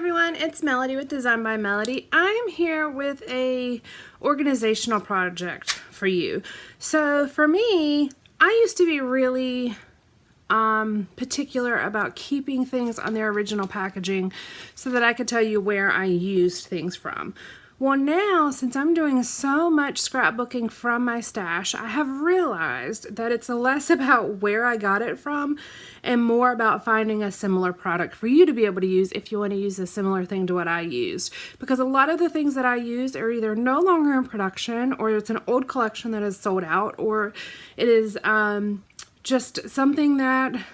everyone, it's Melody with Design by Melody. I'm here with a organizational project for you. So for me, I used to be really particular about keeping things on their original packaging so that I could tell you where I used things from. Well, now, since I'm doing so much scrapbooking from my stash, I have realized that it's less about where I got it from and more about finding a similar product for you to be able to use if you want to use a similar thing to what I used. Because a lot of the things that I use are either no longer in production, or it's an old collection that is sold out, or it is just something that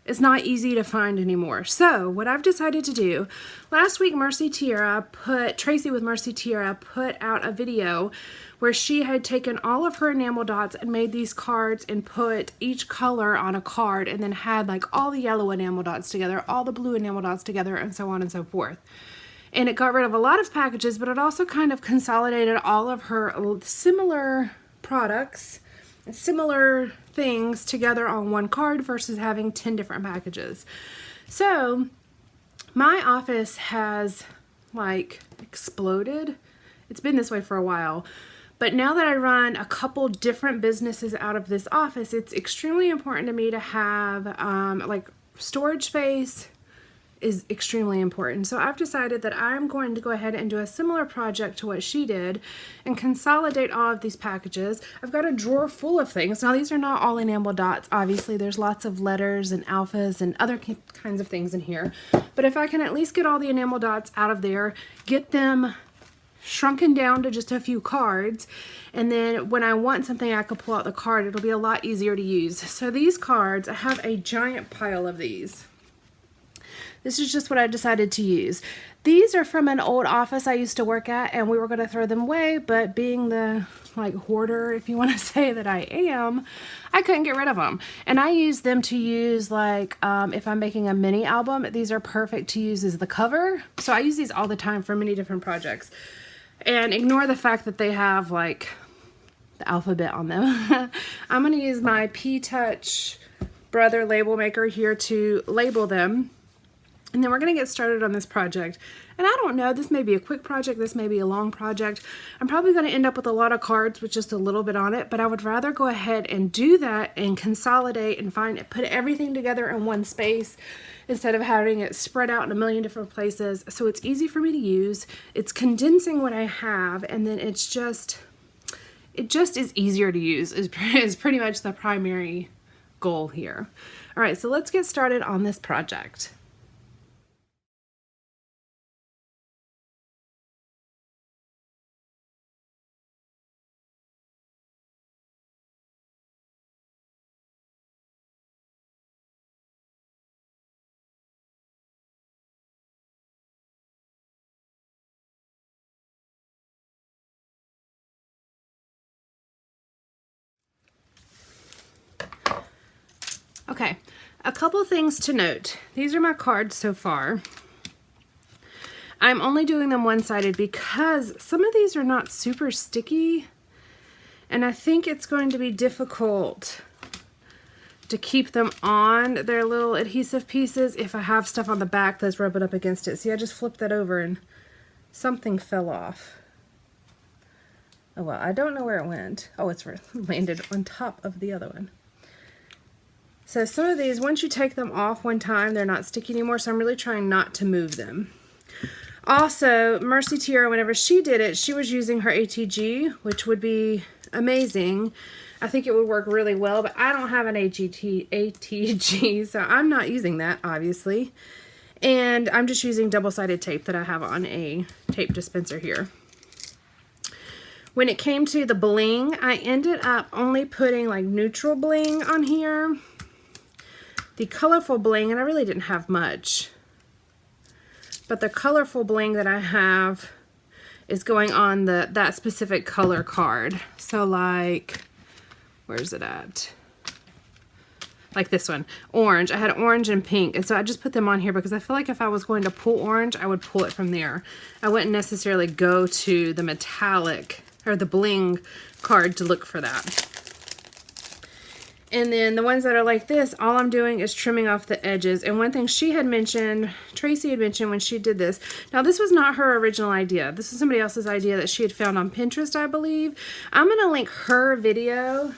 it's not easy to find anymore. So what I've decided to do, last week Tracy with Merci Tiara put out a video where she had taken all of her enamel dots and made these cards and put each color on a card and then had like all the yellow enamel dots together, all the blue enamel dots together, and so on and so forth. And it got rid of a lot of packages, but it also kind of consolidated all of her similar products, similar things together on one card versus having 10 different packages. So my office has like exploded. It's been this way for a while, but now that I run a couple different businesses out of this office, it's extremely important to me to have like storage space is extremely important. So I've decided that I'm going to go ahead and do a similar project to what she did and consolidate all of these packages. I've got a drawer full of things. Now these are not all enamel dots. Obviously there's lots of letters and alphas and other kinds of things in here. But if I can at least get all the enamel dots out of there, get them shrunken down to just a few cards, and then when I want something I could pull out the card, it'll be a lot easier to use. So these cards, I have a giant pile of these. This is just what I decided to use. These are from an old office I used to work at, and we were going to throw them away, but being the like hoarder, if you want to say that I am, I couldn't get rid of them. And I use them to use like if I'm making a mini album, these are perfect to use as the cover. So I use these all the time for many different projects. And ignore the fact that they have like the alphabet on them. I'm going to use my P-Touch Brother label maker here to label them. And then we're going to get started on this project. And I don't know, this may be a quick project, this may be a long project. I'm probably going to end up with a lot of cards with just a little bit on it, but I would rather go ahead and do that and consolidate and put everything together in one space instead of having it spread out in a million different places. So it's easy for me to use. It's condensing what I have, and then it just is easier to use is pretty much the primary goal here. All right, so let's get started on this project. Okay, a couple things to note. These are my cards so far. I'm only doing them one-sided because some of these are not super sticky, and I think it's going to be difficult to keep them on their little adhesive pieces if I have stuff on the back that's rubbing up against it. See, I just flipped that over and something fell off. Oh well, I don't know where it went. Oh, it's landed on top of the other one. So some of these, once you take them off one time, they're not sticky anymore, so I'm really trying not to move them. Also, Merci Tiara, whenever she did it, she was using her ATG, which would be amazing. I think it would work really well, but I don't have an ATG, so I'm not using that, obviously. And I'm just using double-sided tape that I have on a tape dispenser here. When it came to the bling, I ended up only putting like neutral bling on here. The colorful bling, and I really didn't have much, but the colorful bling that I have is going on that specific color card. So like, where's it at? Like this one, orange. I had orange and pink, and so I just put them on here because I feel like if I was going to pull orange, I would pull it from there. I wouldn't necessarily go to the metallic or the bling card to look for that. And then the ones that are like this, all I'm doing is trimming off the edges. And one thing she had mentioned, Tracy had mentioned when she did this, now this was not her original idea. This is somebody else's idea that she had found on Pinterest, I believe. I'm going to link her video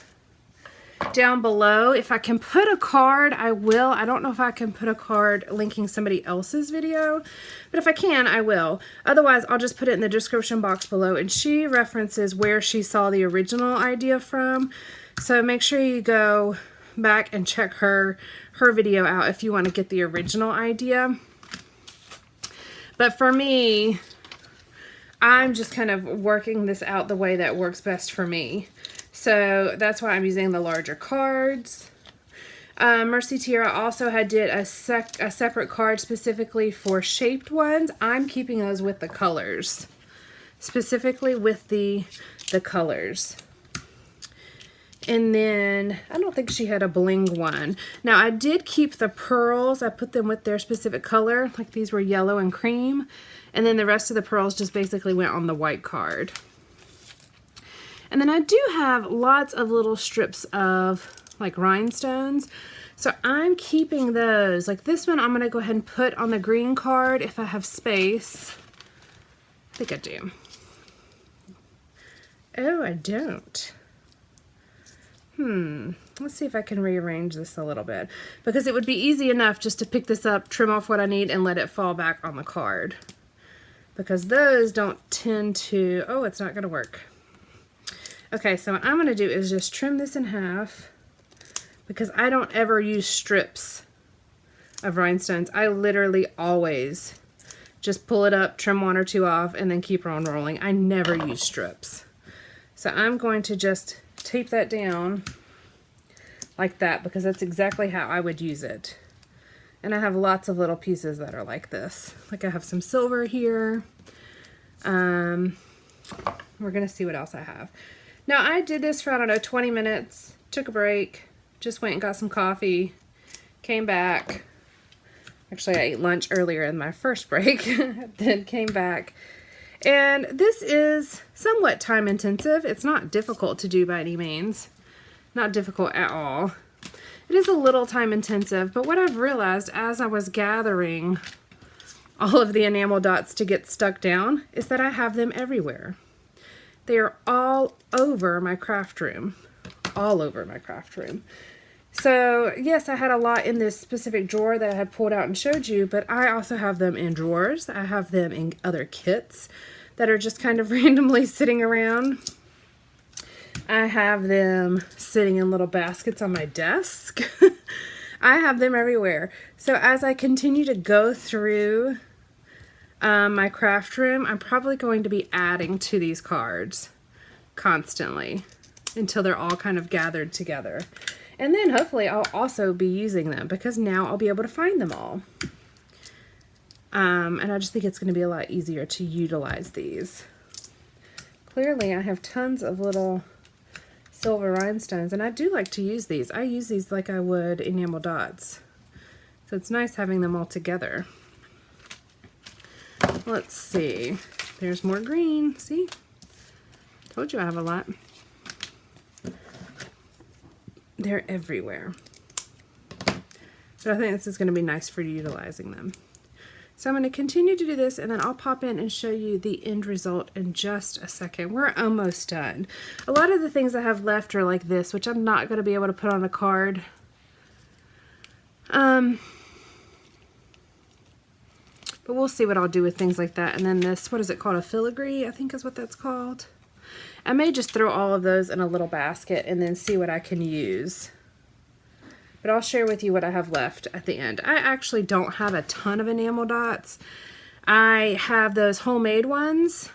down below. If I can put a card, I will. I don't know if I can put a card linking somebody else's video, but if I can, I will. Otherwise, I'll just put it in the description box below. And she references where she saw the original idea from. So make sure you go back and check her video out if you want to get the original idea. But for me, I'm just kind of working this out the way that works best for me. So that's why I'm using the larger cards. Merci Tiara also did a separate card specifically for shaped ones. I'm keeping those with the colors. Specifically with the colors. And then, I don't think she had a bling one. Now, I did keep the pearls. I put them with their specific color. Like these were yellow and cream. And then the rest of the pearls just basically went on the white card. And then I do have lots of little strips of like rhinestones. So I'm keeping those. Like this one, I'm going to go ahead and put on the green card if I have space. I think I do. Oh, I don't. Let's see if I can rearrange this a little bit, because it would be easy enough just to pick this up, trim off what I need, and let it fall back on the card. Because those don't tend to, oh, it's not going to work. Okay, so what I'm going to do is just trim this in half, because I don't ever use strips of rhinestones. I literally always just pull it up, trim one or two off, and then keep on rolling. I never use strips. So I'm going to just tape that down like that, because that's exactly how I would use it. And I have lots of little pieces that are like this. Like I have some silver here. We're gonna see what else I have. Now I did this for, I don't know, 20 minutes, took a break, just went and got some coffee, came back. Actually, I ate lunch earlier in my first break, then came back. And this is somewhat time intensive. It's not difficult to do by any means. Not difficult at all. It is a little time intensive, but what I've realized as I was gathering all of the enamel dots to get stuck down is that I have them everywhere. They are all over my craft room. All over my craft room. So yes, I had a lot in this specific drawer that I had pulled out and showed you, but I also have them in drawers. I have them in other kits that are just kind of randomly sitting around. I have them sitting in little baskets on my desk. I have them everywhere. So as I continue to go through my craft room, I'm probably going to be adding to these cards constantly until they're all kind of gathered together. And then hopefully I'll also be using them, because now I'll be able to find them all. And I just think it's going to be a lot easier to utilize these. Clearly I have tons of little silver rhinestones, and I do like to use these. I use these like I would enamel dots. So it's nice having them all together. Let's see. There's more green. See? Told you I have a lot. They're everywhere. But I think this is going to be nice for utilizing them. So I'm going to continue to do this, and then I'll pop in and show you the end result in just a second. We're almost done. A lot of the things I have left are like this, which I'm not going to be able to put on a card. But we'll see what I'll do with things like that. And then this, what is it called? A filigree, I think is what that's called. I may just throw all of those in a little basket and then see what I can use. But I'll share with you what I have left at the end. I actually don't have a ton of enamel dots. I have those homemade ones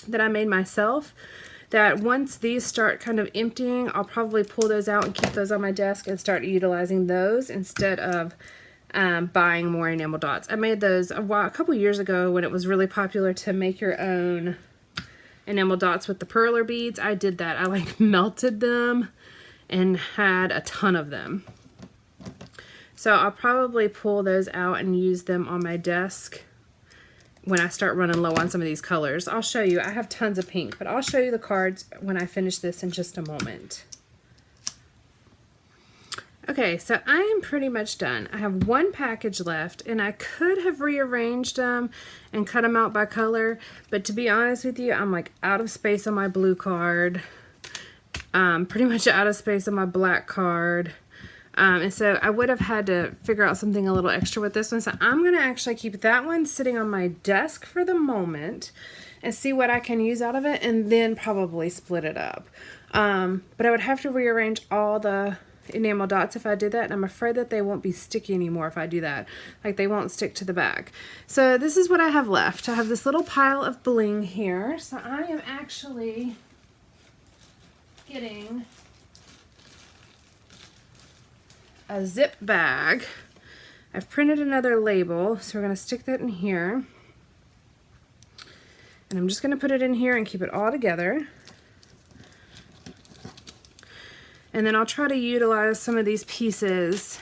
that I made myself, that once these start kind of emptying, I'll probably pull those out and keep those on my desk and start utilizing those instead of buying more enamel dots. I made those a couple years ago when it was really popular to make your own enamel dots with the perler beads. I did that. I like melted them and had a ton of them. So I'll probably pull those out and use them on my desk when I start running low on some of these colors. I'll show you. I have tons of pink, but I'll show you the cards when I finish this in just a moment. Okay, so I am pretty much done. I have one package left, and I could have rearranged them and cut them out by color, but to be honest with you, I'm like out of space on my blue card, pretty much out of space on my black card, and so I would have had to figure out something a little extra with this one, so I'm going to actually keep that one sitting on my desk for the moment and see what I can use out of it, and then probably split it up. But I would have to rearrange all the enamel dots if I did that, and I'm afraid that they won't be sticky anymore if I do that. Like, they won't stick to the back. So this is what I have left. I have this little pile of bling here. So I am actually getting a zip bag. I've printed another label, so we're going to stick that in here. And I'm just going to put it in here and keep it all together. And then I'll try to utilize some of these pieces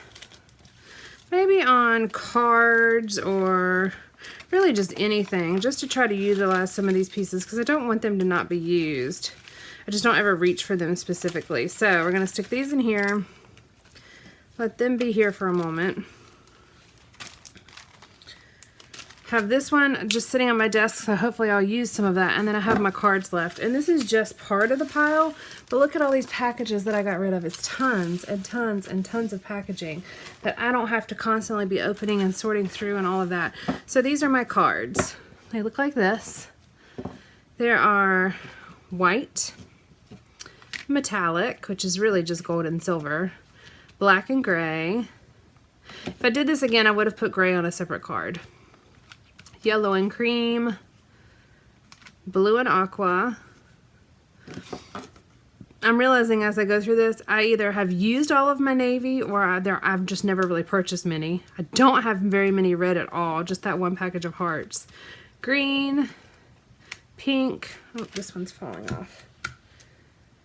maybe on cards or really just anything, just to try to utilize some of these pieces because I don't want them to not be used. I just don't ever reach for them specifically. So we're going to stick these in here, let them be here for a moment. Have this one just sitting on my desk, so hopefully I'll use some of that, and then I have my cards left. And this is just part of the pile, but look at all these packages that I got rid of. It's tons and tons and tons of packaging that I don't have to constantly be opening and sorting through and all of that. So these are my cards. They look like this. There are white, metallic, which is really just gold and silver, black and gray. If I did this again, I would have put gray on a separate card. Yellow and cream, blue and aqua. I'm realizing as I go through this, I either have used all of my navy or I've just never really purchased many. I don't have very many red at all, just that one package of hearts. Green, pink. Oh, this one's falling off.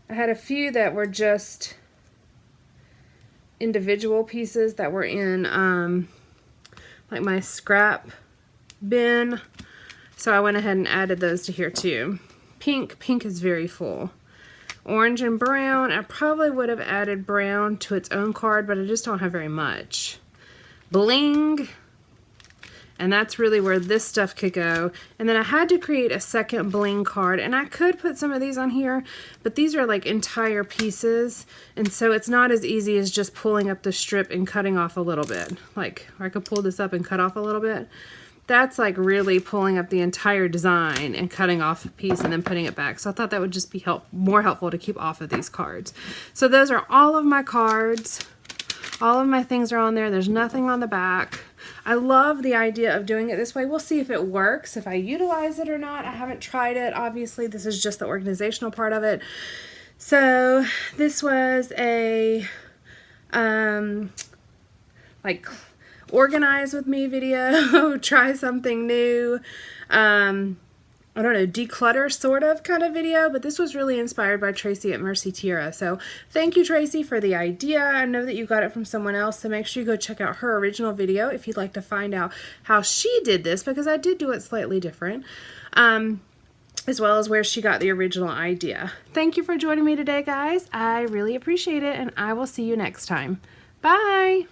I had a few that were just individual pieces that were in like my scrap bin, so I went ahead and added those to here too. Pink is very full. Orange and brown, I probably would have added brown to its own card, but I just don't have very much. Bling, and that's really where this stuff could go. And then I had to create a second bling card, and I could put some of these on here, but these are like entire pieces, and so it's not as easy as just pulling up the strip and cutting off a little bit. Like, or I could pull this up and cut off a little bit. That's like really pulling up the entire design and cutting off a piece and then putting it back. So I thought that would just be more helpful to keep off of these cards. So those are all of my cards. All of my things are on there. There's nothing on the back. I love the idea of doing it this way. We'll see if it works, if I utilize it or not. I haven't tried it. Obviously, this is just the organizational part of it. So this was a like organize with me video, try something new, I don't know, declutter sort of kind of video, but this was really inspired by Tracy at Merci Tiara. So thank you, Tracy, for the idea. I know that you got it from someone else, so make sure you go check out her original video if you'd like to find out how she did this, because I did do it slightly different, as well as where she got the original idea. Thank you for joining me today, guys. I really appreciate it, and I will see you next time. Bye!